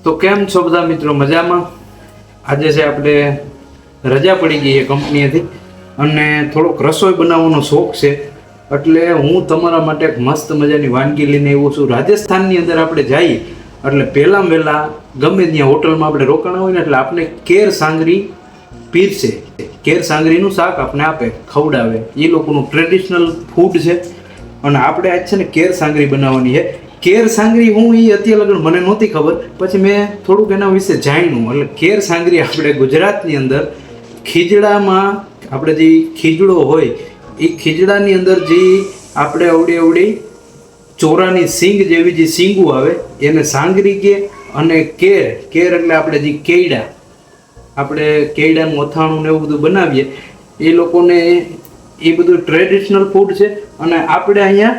તો કેમ છો બધા મિત્રો? મજામાં? આજે છે આપણે રજા પડી ગઈ છે કંપનીએથી અને થોડોક રસોઈ બનાવવાનો શોખ છે, એટલે હું તમારા માટે એક મસ્ત મજાની વાનગી લઈને આવ્યો છું. રાજસ્થાનની અંદર આપણે જઈએ એટલે પહેલાં વહેલાં ગમે ત્યાં હોટલમાં આપણે રોકાણા હોય ને એટલે આપણે કેર સાંગરી પીરસે. કેર સાંગરીનું શાક આપણે આપે, ખવડાવે. એ લોકોનું ટ્રેડિશનલ ફૂડ છે અને આપણે આજ છે ને કેર સાંગરી બનાવવાની છે. કેર સાંગરી હું એ અત્યારે લગન મને નહોતી ખબર, પછી મેં થોડુંક એના વિશે જાણ્યું. એટલે કેર સાંગરી આપણે ગુજરાતની અંદર ખીજડામાં આપણે જે ખીજડો હોય એ ખીજડાની અંદર જે આપણે અવડી ચોરાની સિંગ જેવી જે સિંગું આવે એને સાંગરી કહે. અને કેર એટલે આપણે જે કેયડા, આપણે કેયડાનું અથાણું ને એવું બધું બનાવીએ એ લોકોને એ બધું ટ્રેડિશનલ ફૂડ છે. અને આપણે અહીંયા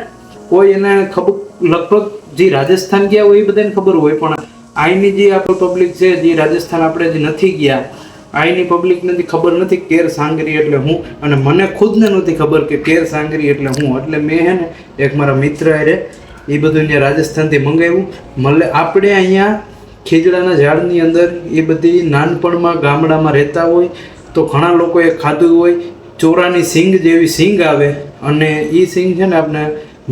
કોઈ એને ખબર લગભગ જે રાજસ્થાન ગયા હોય એ બધાને ખબર હોય, પણ અહીંની જે આપણી પબ્લિક છે જે રાજસ્થાન આપણે જે નથી ગયા અહીંની પબ્લિકને ખબર નથી કેર સાંગરી એટલે હું. અને મને ખુદને નહોતી ખબર કે કેર સાંગરી એટલે હું. એટલે મેં હે ને એક મારા મિત્ર હારે એ બધું અહીંયા રાજસ્થાનથી મંગાવ્યું. આપણે અહીંયા ખીજડાના ઝાડની અંદર એ બધી નાનપણમાં ગામડામાં રહેતા હોય તો ઘણા લોકોએ ખાધું હોય. ચોરાની સિંગ જેવી સિંગ આવે અને એ સિંગ છે ને આપણે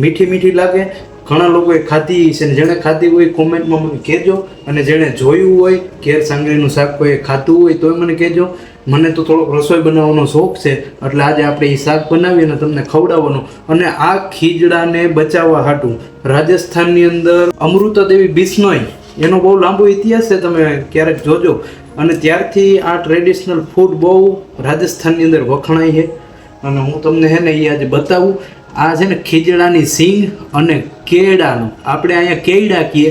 મીઠી મીઠી લાગે. ઘણા લોકોએ ખાધી છે ને જેણે ખાધી હોય કોમેન્ટમાં મને કહેજો, અને જેણે જોયું હોય કેર સાંગરીનું શાક કોઈ ખાતું હોય તોય મને કહેજો. મને તો થોડોક રસોઈ બનાવવાનો શોખ છે એટલે આજે આપણે એ શાક બનાવીએ અને તમને ખવડાવવાનું. અને આ ખીજડાને બચાવવા હાટું રાજસ્થાનની અંદર અમૃતા દેવી બિશ્નોઈ એનો બહુ લાંબો ઇતિહાસ છે, તમે ક્યારેક જોજો. અને ત્યારથી આ ટ્રેડિશનલ ફૂડ બહુ રાજસ્થાનની અંદર વખણાય છે અને હું તમને હે ને એ આજે બતાવું. આ છે ને ખીજડાની સિંગ અને કેળાનું, આપણે અહીંયા કેયડા કહીએ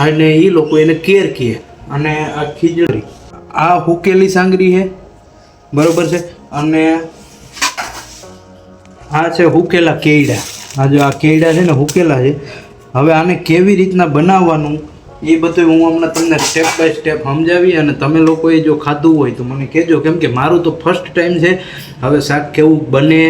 અને એ લોકો એને કેર કહે. અને આ ખીજડી આ હુકેલી સાંગરી છે, બરોબર છે. અને આ છે હુકેલા કેયડા. આ જો આ કેયડા છે ને હુકેલા છે. હવે આને કેવી રીતના બનાવવાનું એ બધું હું હમણાં તમને સ્ટેપ બાય સ્ટેપ સમજાવી અને તમે લોકોએ જો ખાધું હોય તો મને કહેજો, કેમ કે મારું તો ફર્સ્ટ ટાઈમ છે. હવે શાક કેવું બને,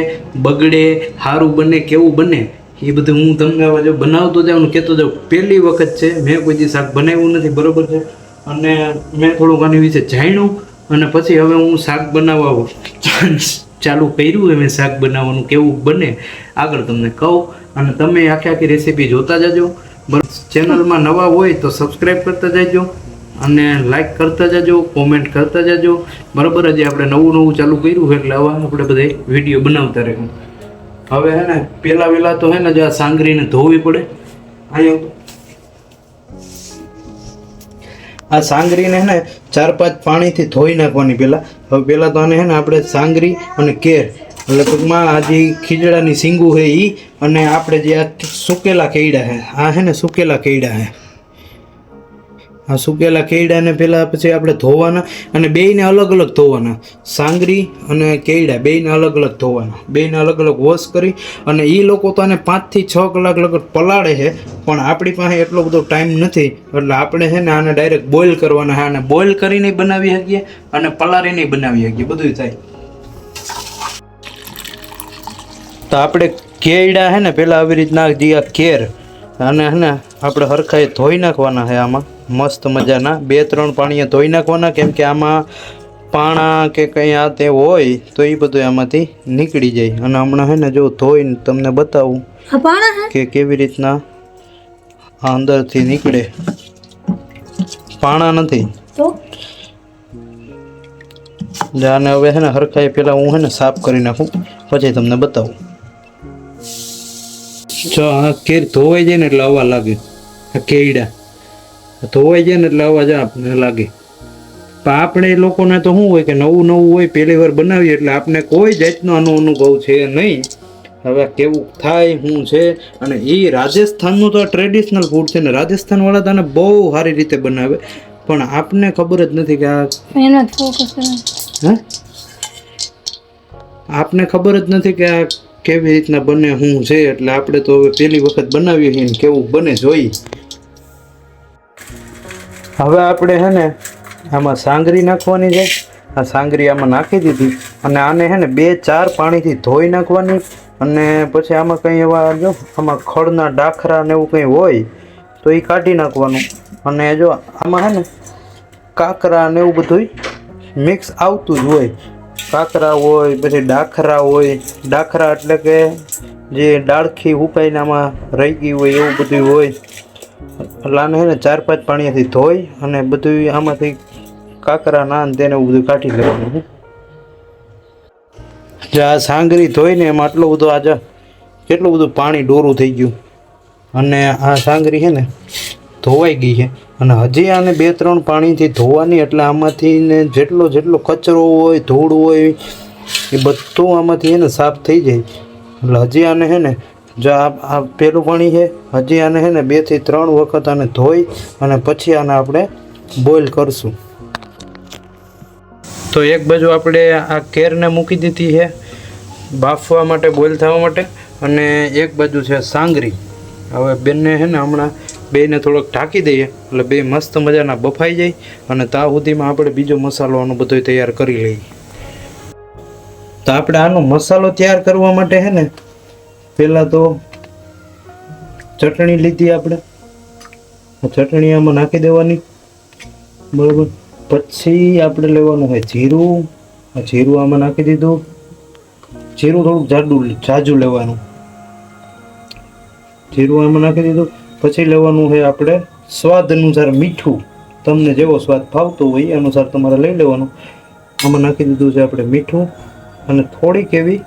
બગડે, સારું બને, કેવું બને એ બધું હું તમને હવે જો બનાવતો જાઉં કહેતો જાઉં. પહેલી વખત છે, મેં કોઈ દી શાક બનાવ્યું નથી, બરાબર છે. અને મેં થોડુંક આની વિશે જાણ્યું અને પછી હવે હું શાક બનાવવા ચાલુ કર્યું. મેં શાક બનાવવાનું કેવું બને આગળ તમને કહું, અને તમે આખી રેસીપી જોતા જજો. બરાબર, ચેનલમાં નવા હોય તો સબસ્ક્રાઈબ કરતા જજો અને લાઈક કરતા જજો, કોમેન્ટ કરતા જજો. બરાબર, હજી આપણે નવું ચાલુ કર્યું છે એટલે હવે આપણે બધા વિડીયો બનાવતા રહીશું. હવે હે ને પહેલાં તો હે ને જો આ સાંગરીને ધોવી પડે. આ સાંગરીને હે ને 4-5 પાણીથી ધોઈ નાખવાની પહેલાં. હવે પહેલાં તો આને હે ને આપણે સાંગરી અને કેર એટલે ટૂંકમાં આ જે ખીજડાની સિંગું છે એ અને આપણે જે આ સુકેલા કેયડા છે, આ છે ને સુકેલા કેયડા છે. આ સુકેલા કેયડાને પહેલાં પછી આપણે ધોવાના અને બેયને અલગ અલગ ધોવાના. સાંગરી અને કેયડા બેયને અલગ અલગ ધોવાના, બેયને અલગ અલગ વોશ કરી. અને એ લોકો તો આને 5 થી 6 કલાક લગભગ પલાળે છે, પણ આપણી પાસે એટલો બધો ટાઈમ નથી એટલે આપણે છે ને આને ડાયરેક્ટ બોઇલ કરવાના છે. આને બોઇલ કરીને બનાવી શકીએ અને પલાળીને બનાવી શકીએ, બધું થાય. તો આપણે કેયડા છે ને પહેલાં આવી રીતના જે આ કેર અને હે ને આપણે હરખાએ ધોઈ નાખવાના છે. આમાં મસ્ત મજાના 2-3 પાણીએ ધોઈ નાખવાના, કેમ કે આમાં પાણા કે કંઈ આ તે હોય તો એ બધું આમાંથી નીકળી જાય. અને હમણાં છે ને જો ધોઈને તમને બતાવું કે કેવી રીતના આ અંદરથી નીકળે. પાણા નથી. આને હવે છે ને હરખાએ પહેલાં હું છે ને સાફ કરી નાખું પછી તમને બતાવું. જો આ કેર ધોવાઈ જાય ને એટલે હવા લાગે. આ કેયડા ધોવાઈ જાય ને એટલે અવાજ આપણને લાગે. પણ આપણે એ લોકોને તો શું હોય કે નવું હોય, પહેલી વાર બનાવીએ એટલે આપણે કોઈ જાતનો આનો અનુભવ છે નહીં. હવે કેવું થાય શું છે. અને એ રાજસ્થાનનું તો ટ્રેડિશનલ ફૂડ છે ને રાજસ્થાનવાળા તો આને બહુ સારી રીતે બનાવે, પણ આપને ખબર જ નથી કે આ આપને ખબર જ નથી કે આ કેવી રીતના બને શું છે. એટલે આપણે તો હવે પહેલી વખત બનાવીએ છીએ ને કેવું બને જોઈએ. હવે આપણે છે ને આમાં સાંગરી નાખવાની છે. આ સાંગરી આમાં નાખી દીધી અને આને છે ને 2-4 પાણીથી ધોઈ નાખવાની. અને પછી આમાં કંઈ એવા જો આમાં ખડના ડાખરા ને એવું કંઈ હોય તો એ કાઢી નાખવાનું. અને જો આમાં હે ને કાકરા ને એવું બધું મિક્સ આવતું જ હોય. કાકરા હોય, પછી ડાખરા હોય. ડાખરા એટલે કે જે ડાળખી ઉપાઈને આમાં રહી ગઈ હોય એવું બધું હોય. એટલે આને હે ને 4-5 પાણીથી ધોઈ અને બધું આમાંથી કાકરા નાન તેને એવું બધું કાઢી લેવાનું. જે આ સાંગરી ધોઈને એમાં આટલું બધું આજે કેટલું બધું પાણી ડોરું થઈ ગયું. અને આ સાંગરી છે ને ધોવાઈ ગઈ છે અને હજી આને 2-3 પાણીથી ધોવાની, એટલે આમાંથી ને જેટલો કચરો હોય, ધૂળ હોય એ બધું આમાંથી એને સાફ થઈ જાય. એટલે હજી આને છે ને જો આ પેલું પાણી છે, હજી આને છે ને 2 થી 3 વખત આને ધોઈ અને પછી આને આપણે બોઇલ કરશું. તો એક બાજુ આપણે આ કેરને મૂકી દીધી છે બાફવા માટે, બોઇલ થવા માટે, અને એક બાજુ છે સાંગરી. હવે બંને છે ને હમણાં બેને થોડોક ઢાંકી દઈએ એટલે બે મસ્ત મજાના બફાઈ જાય અને ત્યાં સુધીમાં આપણે બીજો મસાલો આનો બધો તૈયાર કરી લઈએ. તો આપણે આનો મસાલો તૈયાર કરવા માટે છે ને પહેલાં તો ચટણી લીધી આપણે, ચટણી આમાં નાખી દેવાની, બરાબર. પછી આપણે લેવાનું હોય જીરું, આ જીરું આમાં નાખી દીધું. જીરું થોડુંક જાજુ લેવાનું, જીરું આમાં નાખી દીધું. પછી લેવાનું હોય આપણે સ્વાદ અનુસાર મીઠું, તમને જેવો સ્વાદ ફાવતો હોય એ અનુસાર તમારે લઈ લેવાનું. આમાં નાખી દીધું છે આપણે મીઠું અને થોડીક એવી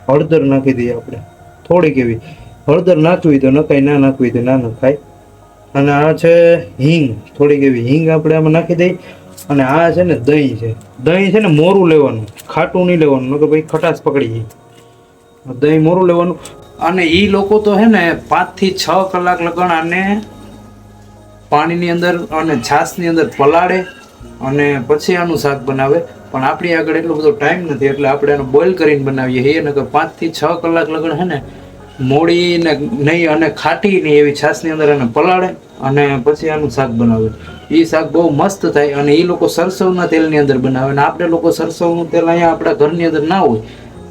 હળદર નાખી દઈએ આપણે. થોડીક એવી હળદર નાખવી તો નખાય, ના નાખવી તો ના નખાય. અને આ છે હિંગ, થોડીક એવી હિંગ આપણે આમાં નાખી દઈએ. અને આ છે ને દહીં છે. દહીં છે ને મોરું લેવાનું, ખાટું નહીં લેવાનું, નકર ભાઈ ખટાશ પકડી જાય. દહીં મોરું લેવાનું. અને એ લોકો તો હે ને 5 થી 6 કલાક લગણ આને પાણીની અંદર અને છાશની અંદર પલાળે અને પછી આનું શાક બનાવે. પણ આપણી આગળ એટલો બધો ટાઈમ નથી એટલે આપણે આને બોઇલ કરીને બનાવીએ. એ નકર 5 થી 6 કલાક લગણ હે ને મોડીને નહીં અને ખાટી નહીં એવી છાશની અંદર એને પલાળે અને પછી આનું શાક બનાવે. એ શાક બહુ મસ્ત થાય. અને એ લોકો સરસવના તેલની અંદર બનાવે અને આપણે લોકો સરસવનું તેલ અહીંયા આપણા ઘરની અંદર ના હોય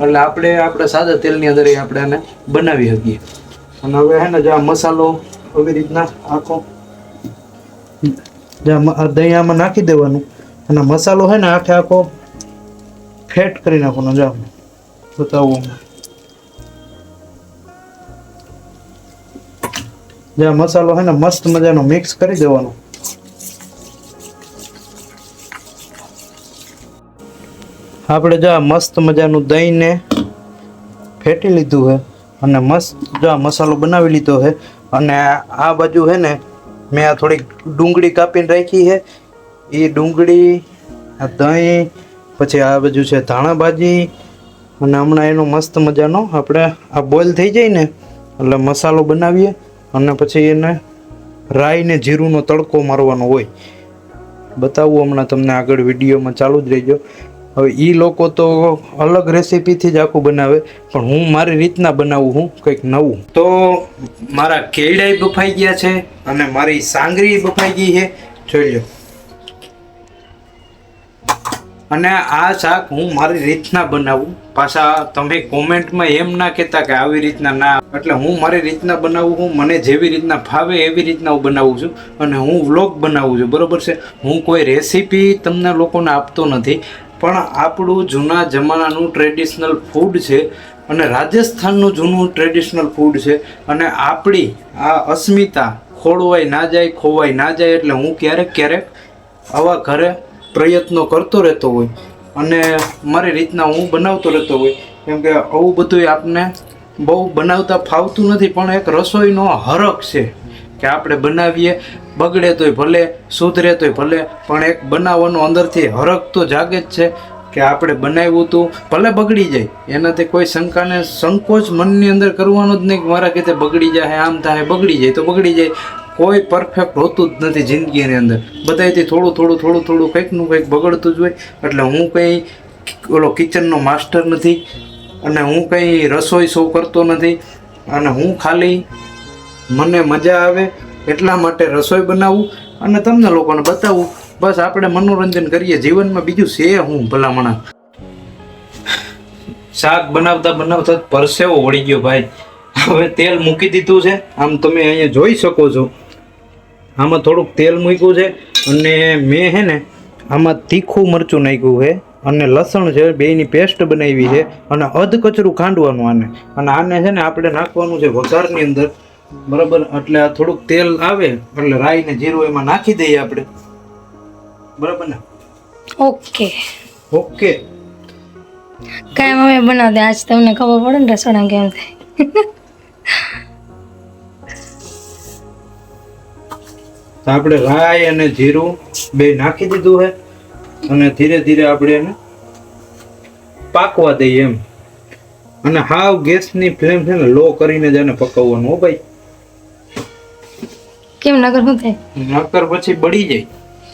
એટલે આપણે આપણા સાદા તેલની અંદર આપણે આને બનાવી શકીએ. અને હવે હે ને જે આ મસાલો આવી રીતના આખો દહીં આમાં નાખી દેવાનું અને મસાલો હે ને આખો ફેટ કરી નાખવાનો. જો બતાવું, જે મસાલો હે ને મસ્ત મજાનો મિક્સ કરી દેવાનો. આપણે જો મસ્ત મજાનું દહીંને ફેટી લીધું છે અને મસ્ત જો મસાલો બનાવી લીધો છે. અને આ બાજુ છે ને મેં આ થોડીક ડુંગળી કાપીને રાખી છે. એ ડુંગળી, આ દહીં, પછી આ બાજુ છે ધાણા ભાજી. અને હમણાં એનો મસ્ત મજાનો આપણે આ બોઇલ થઈ જાય ને એટલે મસાલો બનાવીએ અને પછી એને રાઈ ને જીરુંનો તડકો મારવાનો હોય. બતાવું હમણાં તમને આગળ વિડીયોમાં, ચાલુ જ રહેજો. હવે એ લોકો તો અલગ રેસીપીથી જ આખું બનાવે, પણ હું મારી રીતના બનાવું હું કંઈક નવું. તો મારા કેળાઈ બફાઈ ગયા છે અને મારી સાંગરી બફાઈ ગઈ છે, જોઈ લો. અને આ શાક હું મારી રીતના બનાવું. પાછા તમે કોમેન્ટમાં એમ ના કહેતા કે આવી રીતના ના, એટલે હું મારી રીતના બનાવું છું. મને જેવી રીતના ફાવે એવી રીતના હું બનાવું છું અને હું વ્લોગ બનાવું છું, બરોબર છે. હું કોઈ રેસીપી તમને લોકોને આપતો નથી, પણ આપણું જૂના જમાનાનું ટ્રેડિશનલ ફૂડ છે અને રાજસ્થાનનું જૂનું ટ્રેડિશનલ ફૂડ છે. અને આપણી આ અસ્મિતા ખોળવાઈ ના જાય, ખોવાઈ ના જાય, એટલે હું ક્યારેક આવા ઘરે પ્રયત્નો કરતો રહેતો હોય અને મારી રીતના હું બનાવતો રહેતો હોય. કેમ કે આવું બધું આપને બહુ બનાવતા ફાવતું નથી, પણ એક રસોઈનો હરખ છે કે આપણે બનાવીએ, બગડે તોય ભલે, સુધરે તોય ભલે, પણ એક બનાવવાનો અંદરથી હરખ તો જાગે જ છે કે આપણે બનાવ્યું હતું, ભલે બગડી જાય એનાથી કોઈ શંકાને સંકોચ મનની અંદર કરવાનો જ નહીં કે મારા કીધે બગડી જાય, આમ થાય. બગડી જાય તો બગડી જાય. કોઈ પરફેક્ટ હોતું જ નથી જિંદગીની અંદર. બધાયથી થોડું કંઈકનું કંઈક બગડતું જ હોય. એટલે હું કંઈ ઓલો કિચનનો માસ્ટર નથી અને હું કંઈ રસોઈ શો કરતો નથી. અને હું ખાલી મને મજા આવે એટલા માટે રસોઈ બનાવું અને તમને લોકોને બતાવું. બસ આપણે મનોરંજન કરીએ જીવનમાં, બીજું છે હું ભલામણા. શાક બનાવતા પરસેવો વળી ગયો ભાઈ. હવે તેલ મૂકી દીધું છે, આમ તમે અહીંયા જોઈ શકો છો. આમાં થોડુંક તેલ મૂક્યું છે અને મેં હે ને આમાં તીખું મરચું નાખ્યું છે અને લસણ છે બેયની પેસ્ટ બનાવી છે અને અધ કચરું ખાંડવાનું આને અને આને છે ને આપણે નાખવાનું છે વઘારની અંદર બરાબર. એટલે આ થોડુંક તેલ આવે એટલે રાઈ ને જીરું એમાં નાખી દઈએ આપણે બરાબર ને. ઓકે ઓકે કાંઈ મમ્મી બનાવતી આજ તમને ખબર પડે ને રસોડા કેમ થાય. તો આપણે રાઈ અને જીરું બે નાખી દીધું છે અને ધીરે ધીરે આપણે એને પાકવા દઈએ એમ. અને હાવ ગેસની ફ્લેમ છે ને લો કરીને જ એને પકવવાનું હો ભાઈ. કેમ નગર શું થાય? નકર પછી બળી જાય,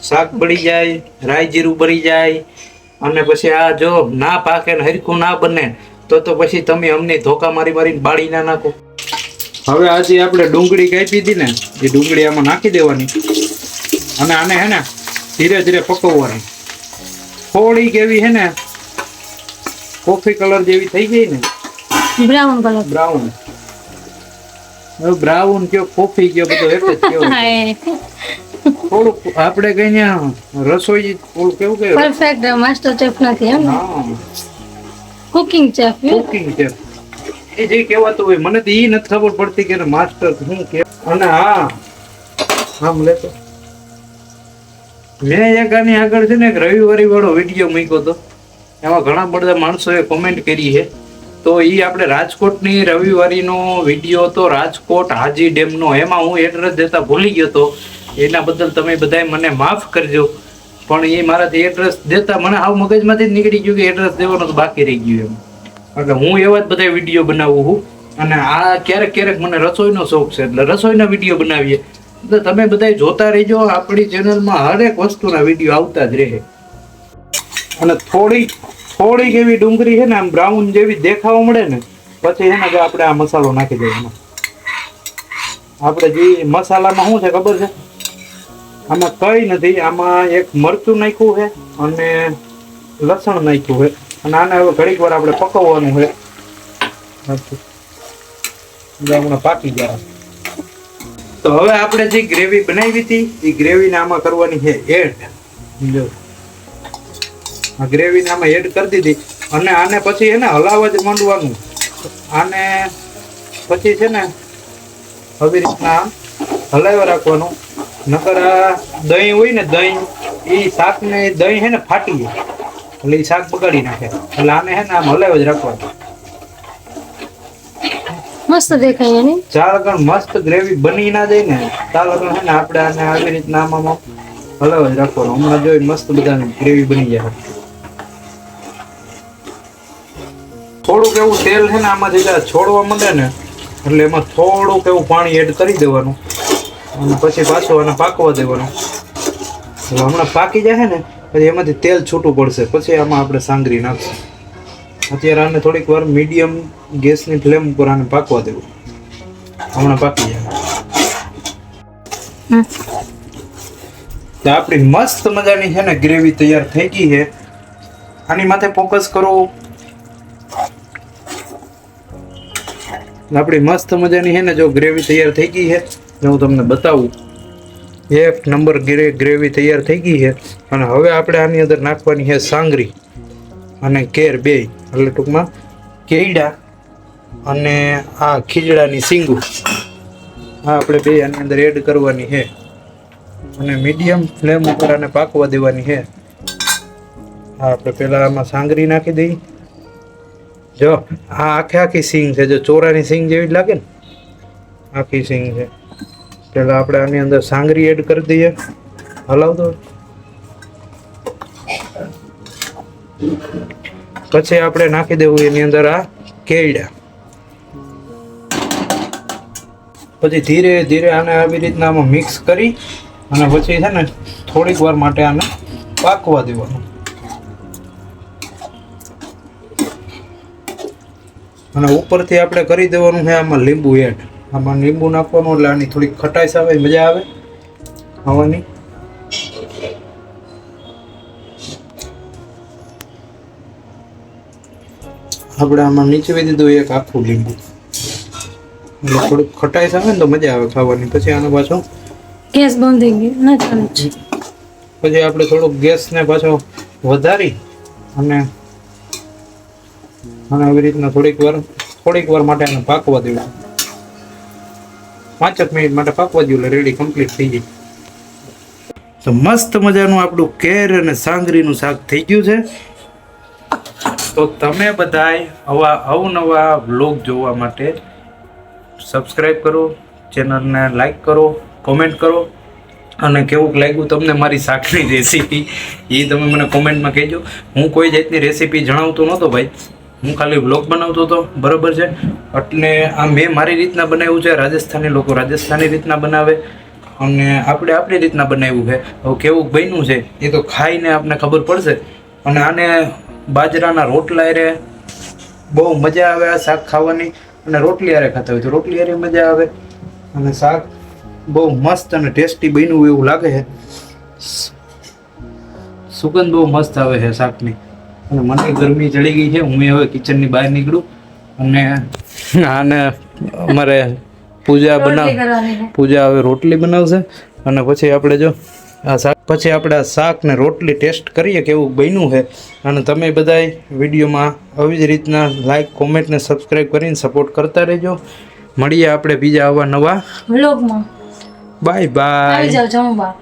શાક બળી જાય, રાઈ જીરું બળી જાય અને પછી આ જો ના પાકે ને હરખું ના બને તો પછી તમે અમને ધોકા મારી મારીને બાળી ના નાખો. હવે આજે આપણે ડુંગળી કાપી હતી ને એ ડુંગળી આમાં નાખી દેવાની અને આને હે ને ધીરે ધીરે પકવવાની. થોડીક એવી હે ને કોફી કલર જેવી થઈ ગઈ ને બ્રાઉન કલર. બ્રાઉન હવે બ્રાઉન કયો કોફી કયો બધો એક જ કયો. થોડુંક આપણે કઈ રસોઈ ઓલું કેવું કે પરફેક્ટ માસ્ટર શેફ નથી એમ ને? Cooking chef. કુકિંગ શેફ એ જે કહેવાતું હોય મને તો ઈ નથી ખબર પડતી કે માસ્ટર શું કે. અને હા આમ લેતો મેં એક આની આગળ છે ને એક રવિવારી વાળો વિડીયો મૂક્યો હતો. એમાં ઘણા બધા માણસોએ કોમેન્ટ કરી છે. તો એ આપણે રાજકોટની રવિવારીનો વિડીયો હતો, રાજકોટ હાજી ડેમનો. એમાં હું એડ્રેસ દેતા ભૂલી ગયો હતો, એના બદલ તમે બધાએ મને માફ કરજો. પણ એ મારાથી એડ્રેસ દેતા મને આવ મગજમાંથી જ નીકળી ગયું કે એડ્રેસ દેવાનું તો બાકી રહી ગયું એમ. એટલે હું એવા જ બધા વિડીયો બનાવું છું. અને આ ક્યારેક ક્યારેક મને રસોઈનો શોખ છે એટલે રસોઈના વિડીયો બનાવીએ. એટલે તમે બધા જોતા રહેજો. આપણી ચેનલમાં હરેક વસ્તુના વિડીયો આવતા જ રહે. અને થોડીક એવી ડુંગળી છે ને આમ બ્રાઉન જેવી દેખાવા મળે ને પછી છે ને કે આપણે આ મસાલો નાખી દઈએ એમાં. આપણે જે મસાલામાં શું છે ખબર છે? આમાં કઈ નથી. આમાં એક મરચું નાખ્યું છે અને લસણ નાખ્યું છે અને આને હવે ઘડીક વાર આપણે પકવવાનું છે. હમણાં પાકી જાય. તો હવે આપણે જે ગ્રેવી બનાવી હતી એ ગ્રેવીને આમાં કરવાની છે એડ. જો આ ગ્રેવીને આમાં એડ કરી દીધી અને આને પછી એને હલાવવા જ માંડવાનું. આને પછી છે ને આવી રીતના હલાવ્યા રાખવાનું. નકર આ દહીં હોય ને દહીં એ શાકને દહીં છે ને ફાટી જાય એટલે એ શાક બગાડી નાખે. એટલે આને છે ને આમ હલાવ્યા જ રાખવાનું. મસ્ત દેખાય ને. ચાર ગણ મસ્ત ગ્રેવી બની ના જાય ને ચાર ગણ છે ને આપણે આને આવી રીતના આમાં હલાવ્યા જ રાખવાનું. હમણાં જોઈ મસ્ત બધાની ગ્રેવી બની જાય. થોડુંક એવું તેલ છે ને આમાં જેટલા છોડવા માંડે ને એટલે એમાં થોડુંક એવું પાણી એડ કરી દેવાનું અને પછી પાછું આને પાકવા દેવાનું. એટલે હમણાં પાકી જાય ને પછી એમાંથી તેલ છૂટું પડશે પછી આમાં આપણે સાંગરી નાખશું. અત્યારે આને થોડીક વાર મીડિયમ ગેસની ફ્લેમ ઉપર આને પાકવા દેવું. હમણાં પાકી જાય તો આપણી મસ્ત મજાની છે ને ગ્રેવી તૈયાર થઈ ગઈ છે. આની માથે ફોકસ કરો. આપણી મસ્ત મજાની છે ને જો ગ્રેવી તૈયાર થઈ ગઈ છે. હું તમને બતાવું. એક નંબર ગ્રેવી તૈયાર થઈ ગઈ છે. અને હવે આપણે આની અંદર નાખવાની છે સાંગરી અને કેર બે. એટલે ટૂંકમાં કેઈડા અને આ ખીજડાની સીંગું આ આપણે બે આની અંદર એડ કરવાની છે અને મીડિયમ ફ્લેમ ઉપર આને પાકવા દેવાની છે. આ આપણે પહેલાં આમાં સાંગરી નાખી દઈએ. જો આ આખી સિંગ છે. જો ચોરાની સિંગ જેવી જ લાગે ને આખી સિંગ છે. પેલા આપણે આની અંદર સાંગરી એડ કરી દઈએ. હલાવતો પછી આપણે નાખી દેવું એની અંદર આ કેળા. પછી ધીરે ધીરે આને આવી રીતના આમાં મિક્સ કરી અને પછી છે ને થોડીક વાર માટે આને પાકવા દેવાનું. અને ઉપરથી આપણે કરી દેવાનું છે આમાં લીંબુ એડ. આમાં લીંબુ નાખવાનું એટલે આની થોડીક ખટાશ આવે, મજા આવે ખાવાની. આપણે આમાં નીચવી દીધું એક આખું લીંબુ એટલે થોડીક ખટાશ આવે ને તો મજા આવે ખાવાની. પછી આને પાછું ગેસ બંધ થઈ ગયો ના ચાલુ જ છે. પછી આપણે થોડોક ગેસને પાછો વધારી અને આવી રીતના થોડીક વાર માટે એને પાકવા દેવું. 5 મિનિટ માટે પાકવા દેવું એટલે રેડી કમ્પ્લીટ થઈ જાય. તો મસ્ત મજાનું આપણું કેર અને સાંગરીનું શાક થઈ ગયું છે. તો તમે બધાય આવા અવનવા વ્લોગ જોવા માટે સબસ્ક્રાઈબ કરો, ચેનલને લાઈક કરો, કોમેન્ટ કરો અને કેવું લાગ્યું તમને મારી શાકની રેસીપી એ તમે મને કોમેન્ટમાં કહેજો. હું કોઈ જાતની રેસીપી જણાવતો નહોતો ભાઈ, હું ખાલી વ્લોગ બનાવતો હતો, બરાબર છે. એટલે આ મેં મારી રીતના બનાવ્યું છે. રાજસ્થાની લોકો રાજસ્થાની રીતના બનાવે અને આપણે આપણી રીતના બનાવ્યું છે. હવે કેવું બન્યું છે એ તો ખાઈને આપણને ખબર પડશે. અને આને બાજરાના રોટલા હારે બહુ મજા આવે આ શાક ખાવાની, અને રોટલી હારે ખાતા હોય તો રોટલી હારે મજા આવે. અને શાક બહુ મસ્ત અને ટેસ્ટી બન્યું એવું લાગે છે. સુગંધ બહુ મસ્ત આવે છે શાકની. અને મને ગરમી ચડી ગઈ છે, હું હવે કિચનની બહાર નીકળું અને આને અમારે પૂજા રોટલી કરવાની છે. પૂજા હવે રોટલી બનાવશે અને પછી આપણે જો આ શાક ને રોટલી ટેસ્ટ કરીએ કેવું બન્યું છે. અને તમે બધાય વિડીયોમાં આવી જ રીતના લાઈક, કોમેન્ટ ને સબસ્ક્રાઈબ કરીને સપોર્ટ કરતા રહેજો. મળીએ આપણે બીજા આવા નવા વ્લોગમાં બાય આવી બાય. જાવ જમવા.